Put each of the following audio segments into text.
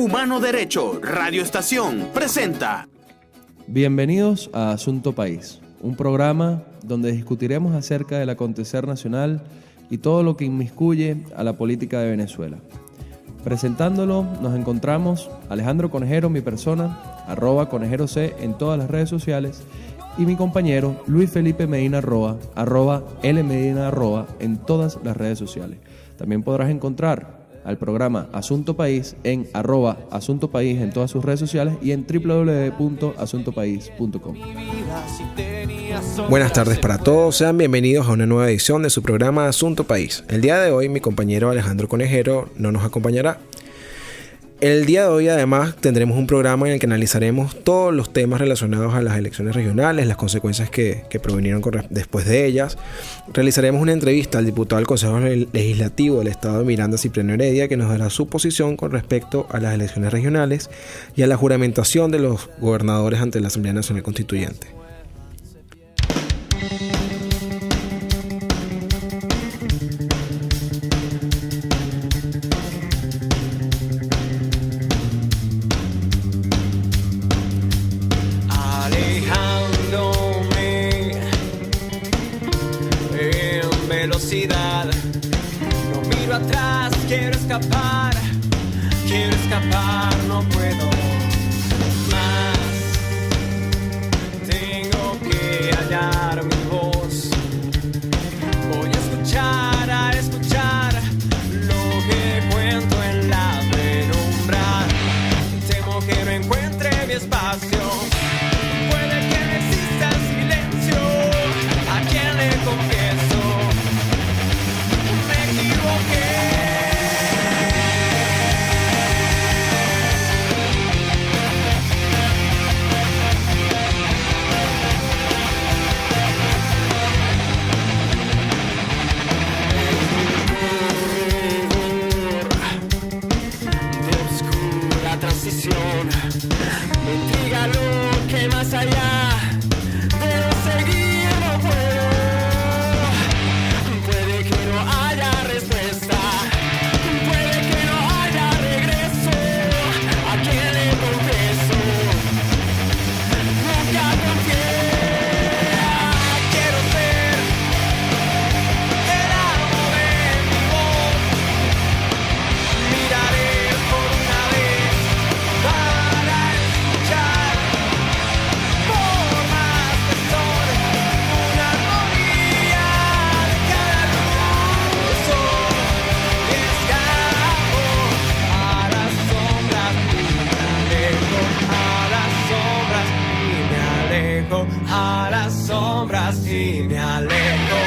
Humano Derecho Radio Estación presenta. Bienvenidos a Asunto País, un programa donde discutiremos acerca del acontecer nacional y todo lo que inmiscuye a la política de Venezuela. Presentándolo nos encontramos Alejandro Conejero, mi persona, @ConejeroC en todas las redes sociales, y mi compañero Luis Felipe Medina Roa, @LMedina Roa en todas las redes sociales. También podrás encontrar al programa Asunto País en @AsuntoPaís en todas sus redes sociales y en www.asuntopaís.com. Buenas tardes para todos, sean bienvenidos a una nueva edición de su programa Asunto País. El día de hoy mi compañero Alejandro Conejero no nos acompañará. El día de hoy además tendremos un programa en el que analizaremos todos los temas relacionados a las elecciones regionales, las consecuencias que provinieron después de ellas. Realizaremos una entrevista al diputado del Consejo Legislativo del Estado de Miranda, Cipriano Heredia, que nos dará su posición con respecto a las elecciones regionales y a la juramentación de los gobernadores ante la Asamblea Nacional Constituyente. No miro atrás, quiero escapar, no puedo más. Tengo que hallar mi voz. Voy a escuchar lo que cuento en la penumbra. Temo que no encuentre mi espacio. Puede que no exista el silencio. ¿A quién le confieso? Me intriga lo que más allá de seguir no puedo. Puede que no haya respuesta, puede que no haya regreso. ¿A quién le confieso? Nunca confié. Quiero ser el amo de mi voz. Miraré por una vez para escuchar, por más que son una armonía de cada luz. Y escapo a las sombras y me alejo, a las sombras y me alejo, a las sombras y me alejo.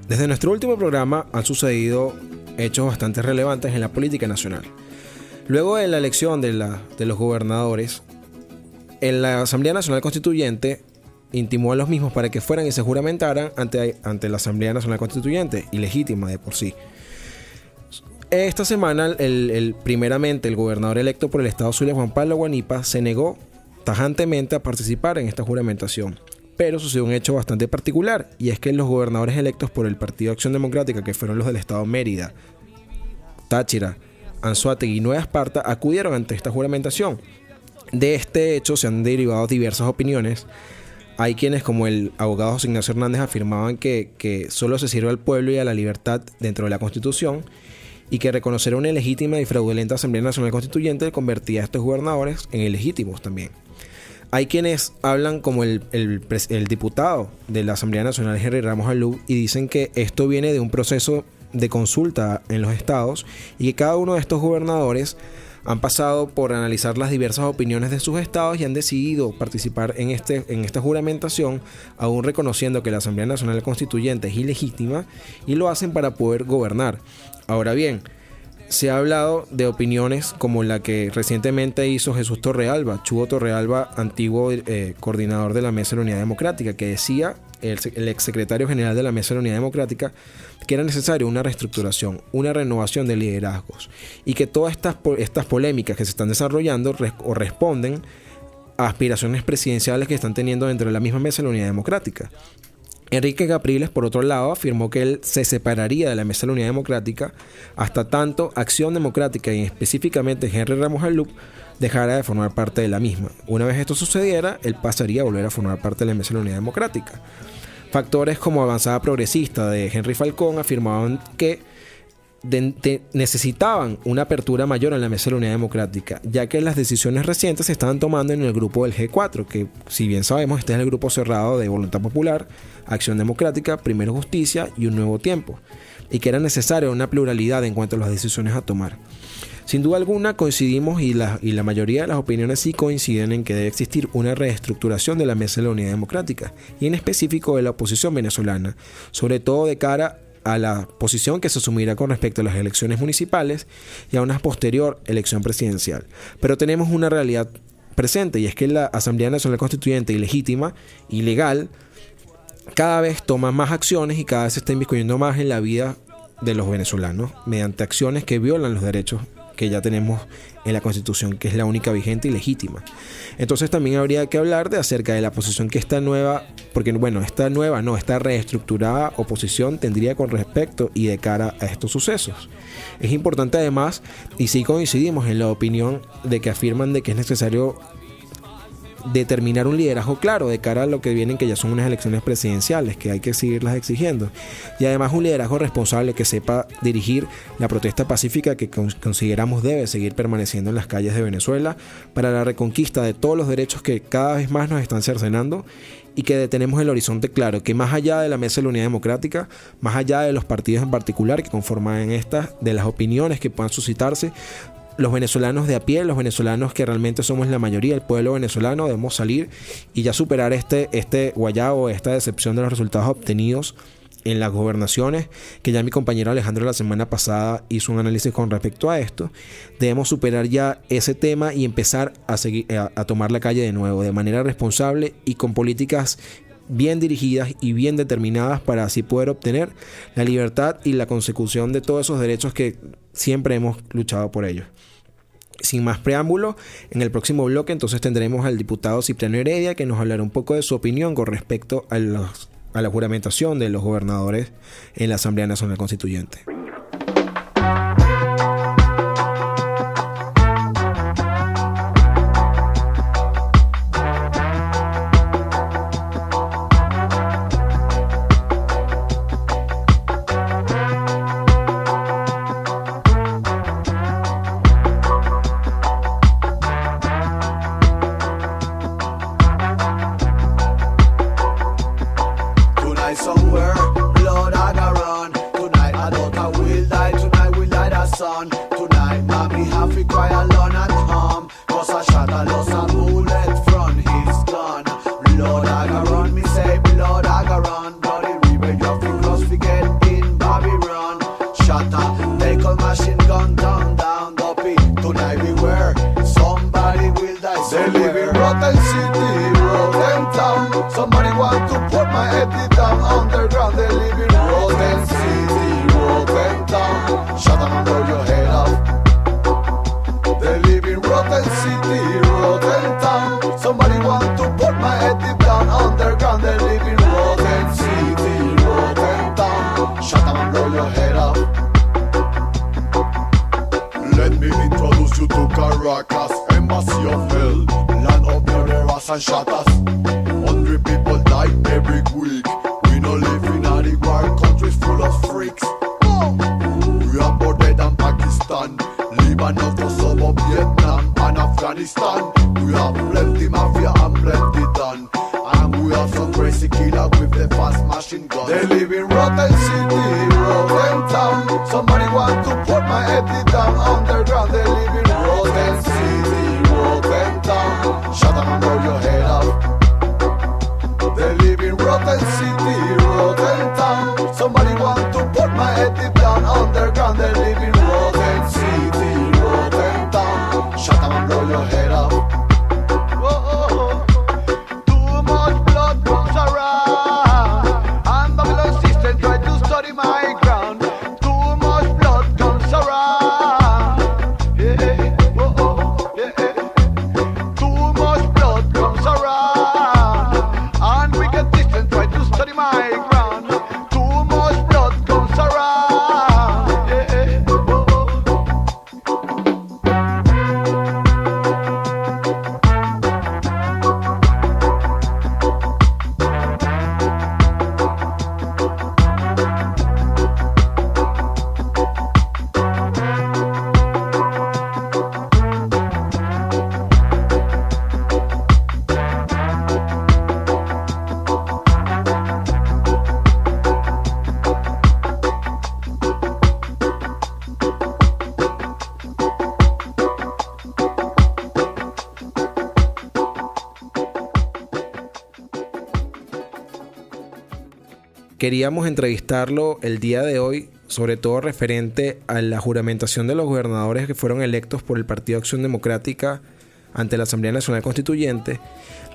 Desde nuestro último programa han sucedido hechos bastante relevantes en la política nacional. Luego de la elección de los gobernadores, en la Asamblea Nacional Constituyente intimó a los mismos para que fueran y se juramentaran ante la Asamblea Nacional Constituyente, ilegítima de por sí. Esta semana, primeramente, el gobernador electo por el Estado Zulia, Juan Pablo Guanipa, se negó tajantemente a participar en esta juramentación. Pero sucedió un hecho bastante particular, y es que los gobernadores electos por el Partido Acción Democrática, que fueron los del Estado Mérida, Táchira, Anzoátegui y Nueva Esparta, acudieron ante esta juramentación. De este hecho se han derivado diversas opiniones. Hay quienes, como el abogado José Ignacio Hernández, afirmaban que solo se sirve al pueblo y a la libertad dentro de la Constitución, y que reconocer una ilegítima y fraudulenta Asamblea Nacional Constituyente convertía a estos gobernadores en ilegítimos también. Hay quienes hablan como el diputado de la Asamblea Nacional, Henry Ramos Alup, y dicen que esto viene de un proceso de consulta en los estados y que cada uno de estos gobernadores han pasado por analizar las diversas opiniones de sus estados y han decidido participar en esta juramentación, aún reconociendo que la Asamblea Nacional Constituyente es ilegítima, y lo hacen para poder gobernar. Ahora bien, se ha hablado de opiniones como la que recientemente hizo Jesús Torrealba, Chugo Torrealba, antiguo coordinador de la Mesa de la Unidad Democrática, que decía, el exsecretario general de la Mesa de la Unidad Democrática, que era necesario una reestructuración, una renovación de liderazgos, y que todas estas polémicas que se están desarrollando responden a aspiraciones presidenciales que están teniendo dentro de la misma Mesa de la Unidad Democrática. Enrique Capriles, por otro lado, afirmó que él se separaría de la Mesa de la Unidad Democrática hasta tanto Acción Democrática y específicamente Henry Ramos Alup dejara de formar parte de la misma. Una vez esto sucediera, él pasaría a volver a formar parte de la Mesa de la Unidad Democrática. Factores como Avanzada Progresista de Henry Falcón afirmaban que necesitaban una apertura mayor en la Mesa de la Unidad Democrática, ya que las decisiones recientes se estaban tomando en el grupo del G4, que, si bien sabemos, este es el grupo cerrado de Voluntad Popular, Acción Democrática, Primero Justicia y Un Nuevo Tiempo, y que era necesaria una pluralidad en cuanto a las decisiones a tomar. Sin duda alguna coincidimos y la mayoría de las opiniones sí coinciden en que debe existir una reestructuración de la Mesa de la Unidad Democrática y en específico de la oposición venezolana, sobre todo de cara a la posición que se asumirá con respecto a las elecciones municipales y a una posterior elección presidencial. Pero tenemos una realidad presente, y es que la Asamblea Nacional Constituyente ilegítima, ilegal, cada vez toma más acciones y cada vez se está inmiscuyendo más en la vida de los venezolanos mediante acciones que violan los derechos que ya tenemos en la Constitución, que es la única vigente y legítima. Entonces también habría que hablar acerca de la posición que esta reestructurada oposición tendría con respecto y de cara a estos sucesos. Es importante además, y sí coincidimos en la opinión de que afirman de que es necesario determinar un liderazgo claro de cara a lo que vienen, que ya son unas elecciones presidenciales que hay que seguirlas exigiendo, y además un liderazgo responsable que sepa dirigir la protesta pacífica que consideramos debe seguir permaneciendo en las calles de Venezuela para la reconquista de todos los derechos que cada vez más nos están cercenando, y que tenemos el horizonte claro, que más allá de la Mesa de la Unidad Democrática, más allá de los partidos en particular que conforman estas, de las opiniones que puedan suscitarse, los venezolanos de a pie, los venezolanos que realmente somos la mayoría, el pueblo venezolano, debemos salir y ya superar este guayabo, esta decepción de los resultados obtenidos en las gobernaciones, que ya mi compañero Alejandro la semana pasada hizo un análisis con respecto a esto. Debemos superar ya ese tema y empezar a tomar la calle de nuevo, de manera responsable y con políticas bien dirigidas y bien determinadas para así poder obtener la libertad y la consecución de todos esos derechos que siempre hemos luchado por ellos. Sin más preámbulo, en el próximo bloque entonces tendremos al diputado Cipriano Heredia, que nos hablará un poco de su opinión con respecto a la juramentación de los gobernadores en la Asamblea Nacional Constituyente. Vietnam and Afghanistan. We have plenty mafia and plenty done. And we have some crazy killer with the fast machine gun. They live in Rotten City, Rotten Town. Somebody want to put my head down underground. They live in Rotten City, Rotten Town. Shut up and blow your head up. They live in Rotten City, Rotten Town. Somebody want to put my head down underground. They live in Rotten City, Rotten Town. Shut up and blow your head up. Too much blood comes around, and Babylon system try to study my ground. Too much blood comes around. Yeah, yeah. Too much blood comes around, and wicked system try to study my ground. Too much blood comes around. Yeah. Queríamos entrevistarlo el día de hoy, sobre todo referente a la juramentación de los gobernadores que fueron electos por el Partido Acción Democrática ante la Asamblea Nacional Constituyente,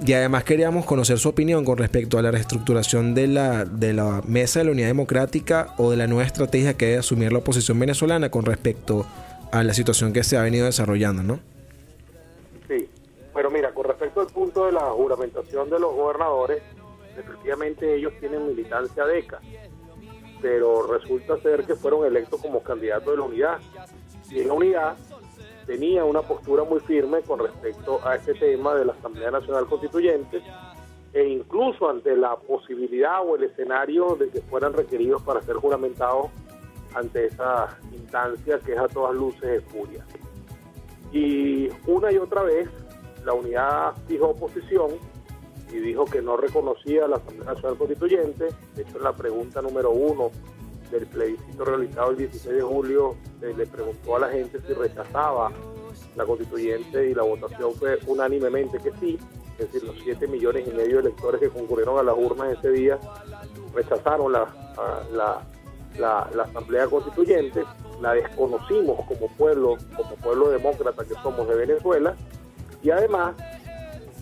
y además queríamos conocer su opinión con respecto a la reestructuración de la Mesa de la Unidad Democrática o de la nueva estrategia que debe asumir la oposición venezolana con respecto a la situación que se ha venido desarrollando, ¿no? Sí, pero mira, con respecto al punto de la juramentación de los gobernadores, efectivamente ellos tienen militancia de ECA, pero resulta ser que fueron electos como candidatos de la unidad, y en la unidad tenía una postura muy firme con respecto a este tema de la Asamblea Nacional Constituyente, e incluso ante la posibilidad o el escenario de que fueran requeridos para ser juramentados ante esa instancia que es a todas luces espuria. Y una y otra vez la unidad fijó posición y dijo que no reconocía a la Asamblea Nacional Constituyente. De hecho, en la pregunta número 1 del plebiscito realizado el 16 de julio, le preguntó a la gente si rechazaba la constituyente, y la votación fue unánimemente que sí. Es decir, los 7,5 millones de electores que concurrieron a las urnas ese día rechazaron la Asamblea Constituyente. La desconocimos como pueblo demócrata que somos de Venezuela, y además,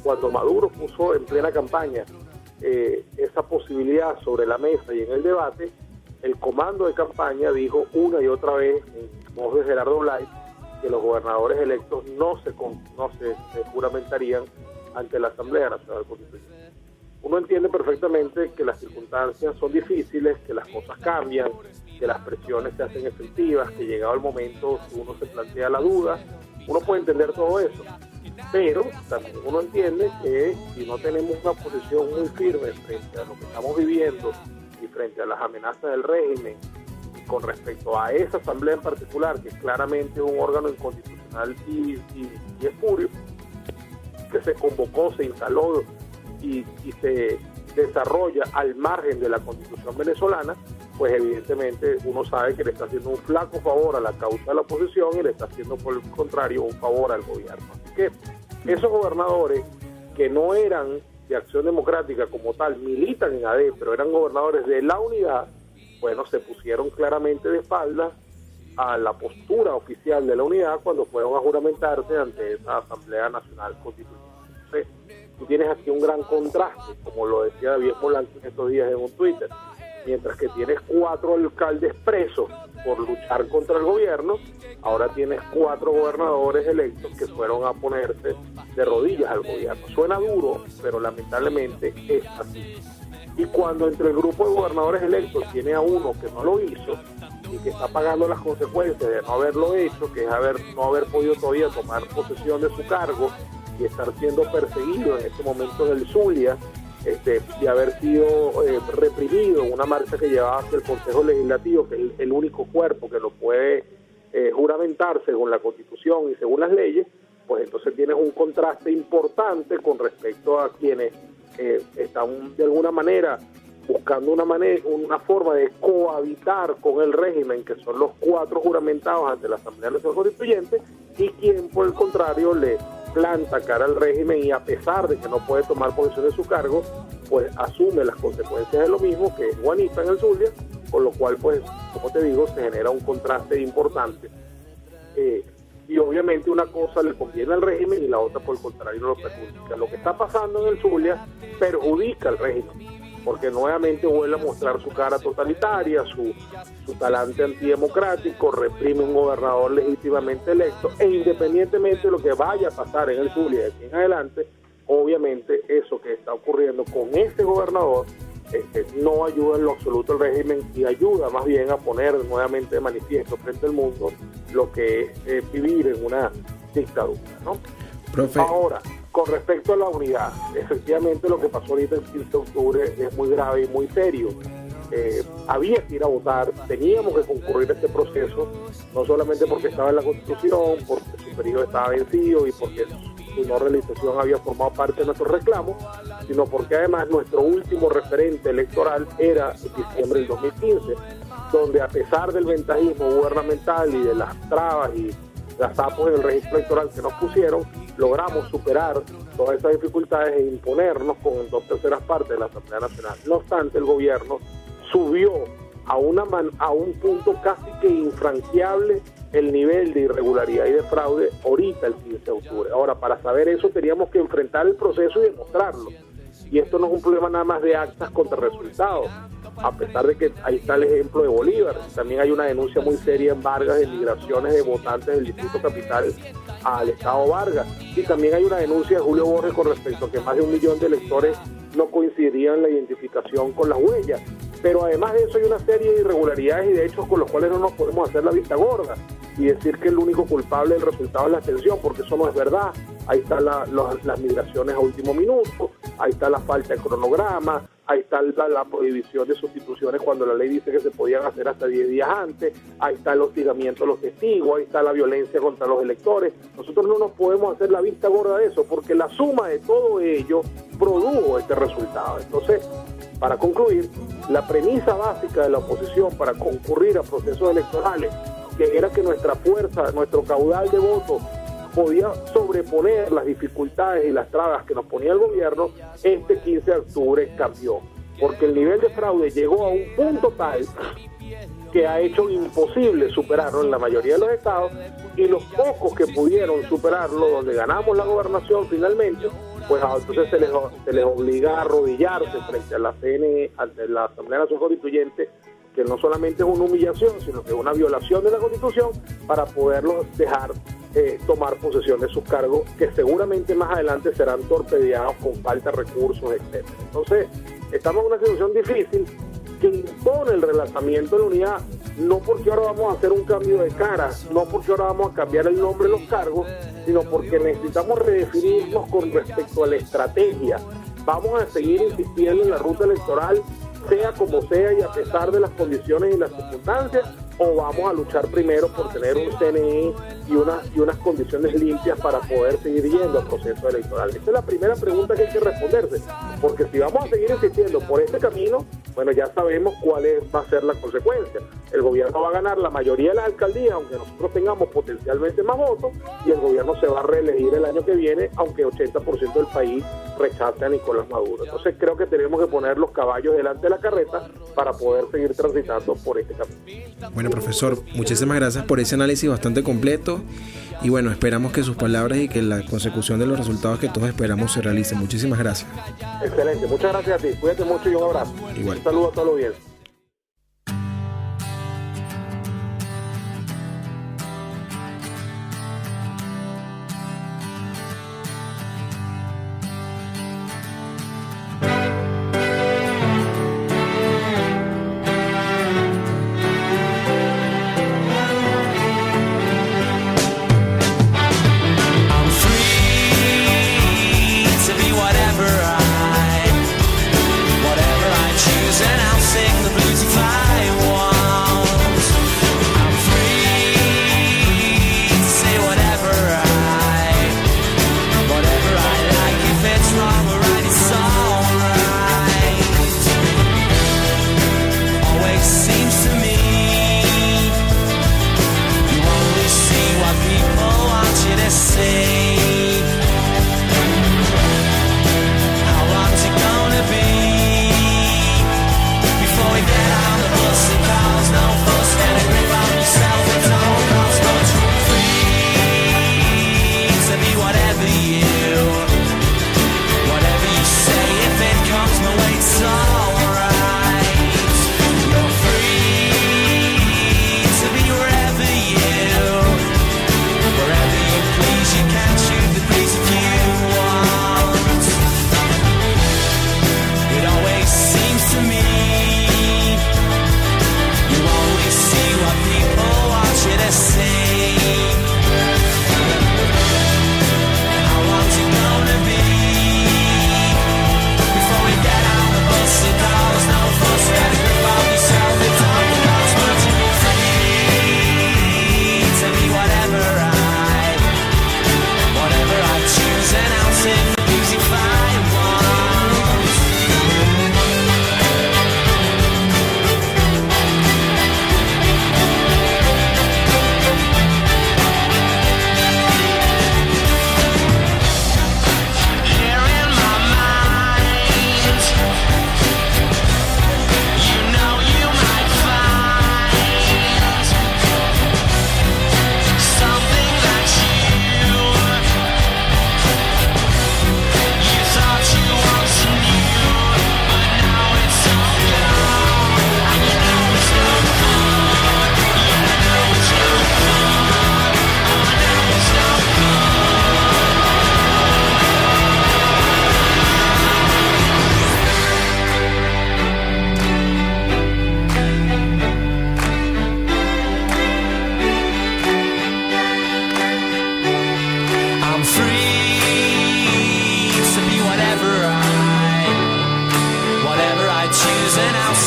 cuando Maduro puso en plena campaña esa posibilidad sobre la mesa y en el debate, el comando de campaña dijo una y otra vez, en voz de Gerardo Blay, que los gobernadores electos no se juramentarían ante la Asamblea Nacional Constituyente. Uno entiende perfectamente que las circunstancias son difíciles, que las cosas cambian, que las presiones se hacen efectivas, que llegado el momento uno se plantea la duda. Uno puede entender todo eso, pero también uno entiende que si no tenemos una posición muy firme frente a lo que estamos viviendo y frente a las amenazas del régimen, y con respecto a esa asamblea en particular, que claramente es un órgano inconstitucional y espurio, que se convocó, se instaló y se desarrolla al margen de la Constitución venezolana, pues evidentemente uno sabe que le está haciendo un flaco favor a la causa de la oposición y le está haciendo, por el contrario, un favor al gobierno. Así que esos gobernadores que no eran de Acción Democrática como tal, militan en AD, pero eran gobernadores de la unidad, bueno, se pusieron claramente de espaldas a la postura oficial de la unidad cuando fueron a juramentarse ante esa Asamblea Nacional Constituyente. Entonces, tú tienes aquí un gran contraste, como lo decía David Polanco en estos días en un Twitter. Mientras que tienes 4 alcaldes presos por luchar contra el gobierno, ahora tienes 4 gobernadores electos que fueron a ponerse de rodillas al gobierno. Suena duro, pero lamentablemente es así. Y cuando entre el grupo de gobernadores electos tiene a uno que no lo hizo y que está pagando las consecuencias de no haberlo hecho, que es no haber podido todavía tomar posesión de su cargo y estar siendo perseguido en este momento en el Zulia, de haber sido reprimido en una marcha que llevaba hacia el Consejo Legislativo, que es el único cuerpo que lo puede juramentar según la Constitución y según las leyes, pues entonces tienes un contraste importante con respecto a quienes están de alguna manera buscando una forma de cohabitar con el régimen, que son los 4 juramentados ante la Asamblea Nacional Constituyente, y quien por el contrario le planta cara al régimen y a pesar de que no puede tomar posesión de su cargo, pues asume las consecuencias de lo mismo, que es Juanita en el Zulia, con lo cual, pues, como te digo, se genera un contraste importante. Y obviamente una cosa le conviene al régimen y la otra, por el contrario, no lo perjudica. Lo que está pasando en el Zulia perjudica al régimen, porque nuevamente vuelve a mostrar su cara totalitaria, su talante antidemocrático, reprime un gobernador legítimamente electo, e independientemente de lo que vaya a pasar en el Zulia de aquí en adelante, obviamente eso que está ocurriendo con ese gobernador no ayuda en lo absoluto al régimen y ayuda más bien a poner nuevamente de manifiesto frente al mundo lo que es vivir en una dictadura, ¿no? Profe. Ahora, con respecto a la unidad, efectivamente lo que pasó ahorita el 15 de octubre es muy grave y muy serio. Había que ir a votar, teníamos que concurrir a este proceso, no solamente porque estaba en la Constitución, porque su periodo estaba vencido y porque su no realización había formado parte de nuestros reclamos, sino porque además nuestro último referente electoral era en diciembre del 2015, donde a pesar del ventajismo gubernamental y de las trabas y las tapas en el registro electoral que nos pusieron, logramos superar todas esas dificultades e imponernos con 2/3 partes de la Asamblea Nacional. No obstante, el gobierno subió a un punto casi que infranqueable el nivel de irregularidad y de fraude ahorita el 15 de octubre. Ahora, para saber eso teníamos que enfrentar el proceso y demostrarlo. Y esto no es un problema nada más de actas contra resultados, a pesar de que ahí está el ejemplo de Bolívar. También hay una denuncia muy seria en Vargas de migraciones de votantes del Distrito Capital al Estado Vargas. Y también hay una denuncia de Julio Borges con respecto a que más de 1 millón de electores no coincidían en la identificación con las huellas. Pero además de eso hay una serie de irregularidades y de hechos con los cuales no nos podemos hacer la vista gorda y decir que el único culpable del resultado es la abstención, porque eso no es verdad. Ahí están las migraciones a último minuto, ahí está la falta de cronograma, ahí está la prohibición de sustituciones cuando la ley dice que se podían hacer hasta 10 días antes, ahí está el hostigamiento a los testigos, ahí está la violencia contra los electores. Nosotros no nos podemos hacer la vista gorda de eso, porque la suma de todo ello produjo este resultado. Entonces, para concluir, la premisa básica de la oposición para concurrir a procesos electorales, que era que nuestra fuerza, nuestro caudal de votos podía sobreponer las dificultades y las trabas que nos ponía el gobierno, este 15 de octubre cambió, porque el nivel de fraude llegó a un punto tal que ha hecho imposible superarlo en la mayoría de los estados, y los pocos que pudieron superarlo, donde ganamos la gobernación finalmente, pues entonces se les obliga a arrodillarse frente a la CNE, ante la Asamblea Nacional Constituyente, que no solamente es una humillación, sino que es una violación de la Constitución, para poderlos dejar tomar posesión de sus cargos, que seguramente más adelante serán torpedeados con falta de recursos, etc. Entonces, estamos en una situación difícil que impone el relanzamiento de la unidad, no porque ahora vamos a hacer un cambio de cara, no porque ahora vamos a cambiar el nombre de los cargos, sino porque necesitamos redefinirnos con respecto a la estrategia. Vamos a seguir insistiendo en la ruta electoral, sea como sea y a pesar de las condiciones y las circunstancias, o vamos a luchar primero por tener un CNE y unas condiciones limpias para poder seguir yendo al proceso electoral. Esa es la primera pregunta que hay que responderse, porque si vamos a seguir insistiendo por este camino, bueno, ya sabemos cuál va a ser la consecuencia. El gobierno va a ganar la mayoría de las alcaldías, aunque nosotros tengamos potencialmente más votos, y el gobierno se va a reelegir el año que viene, aunque 80% del país rechace a Nicolás Maduro. Entonces creo que tenemos que poner los caballos delante de la carreta para poder seguir transitando por este camino. Bueno, profesor, muchísimas gracias por ese análisis bastante completo, y bueno, esperamos que sus palabras y que la consecución de los resultados que todos esperamos se realice. Muchísimas gracias. Excelente, muchas gracias a ti, cuídate mucho y un abrazo. Igual. Un saludo a toda la audiencia. Whatever I choose, and I'll sing the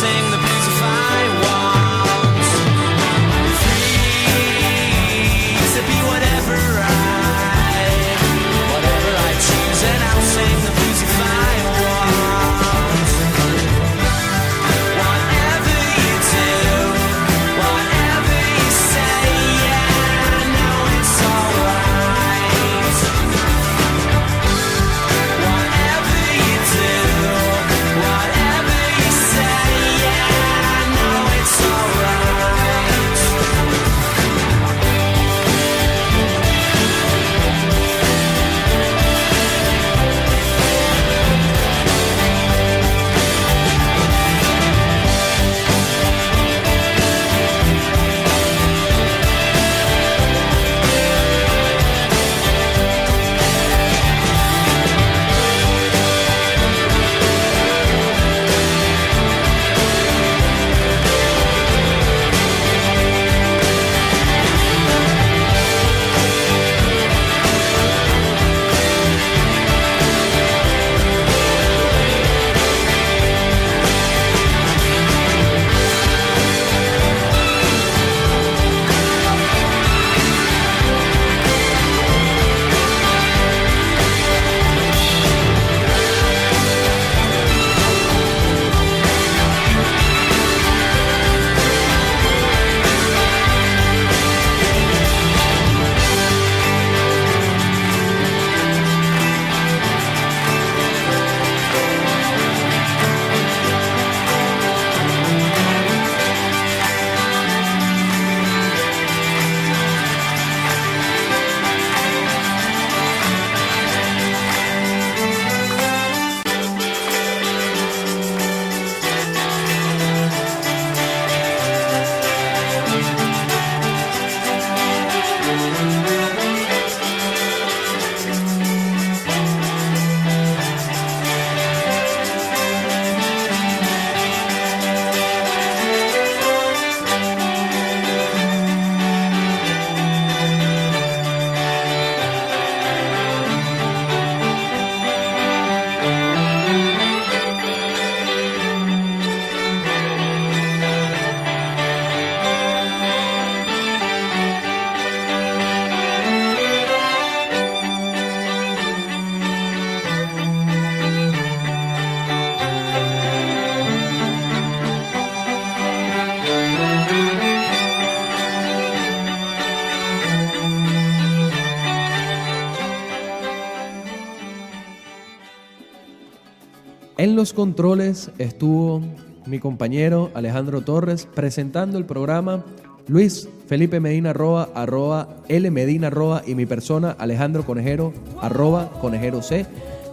sing the blues if I want. Free to be whatever I choose, and I'll sing the blues if I want. Whatever you do, whatever you say, yeah, I know it's alright. Whatever you do, whatever you say, yeah, I know it's alright. En los controles estuvo mi compañero Alejandro Torres presentando el programa, Luis Felipe Medina @ @LMedina y mi persona Alejandro Conejero @ConejeroC.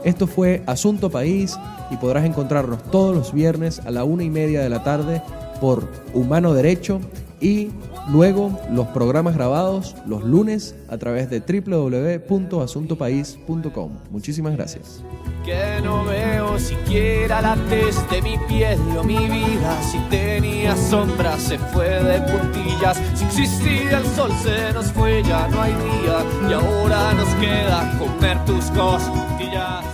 Esto fue Asunto País y podrás encontrarnos todos los viernes a la 1:30 de la tarde por Humano Derecho y luego los programas grabados los lunes a través de www.asuntopaís.com. Muchísimas gracias. Que no veo siquiera la tez de mi piel o mi vida. Si tenía sombra se fue de puntillas. Si existía el sol se nos fue, ya no hay día. Y ahora nos queda comer tus costillas.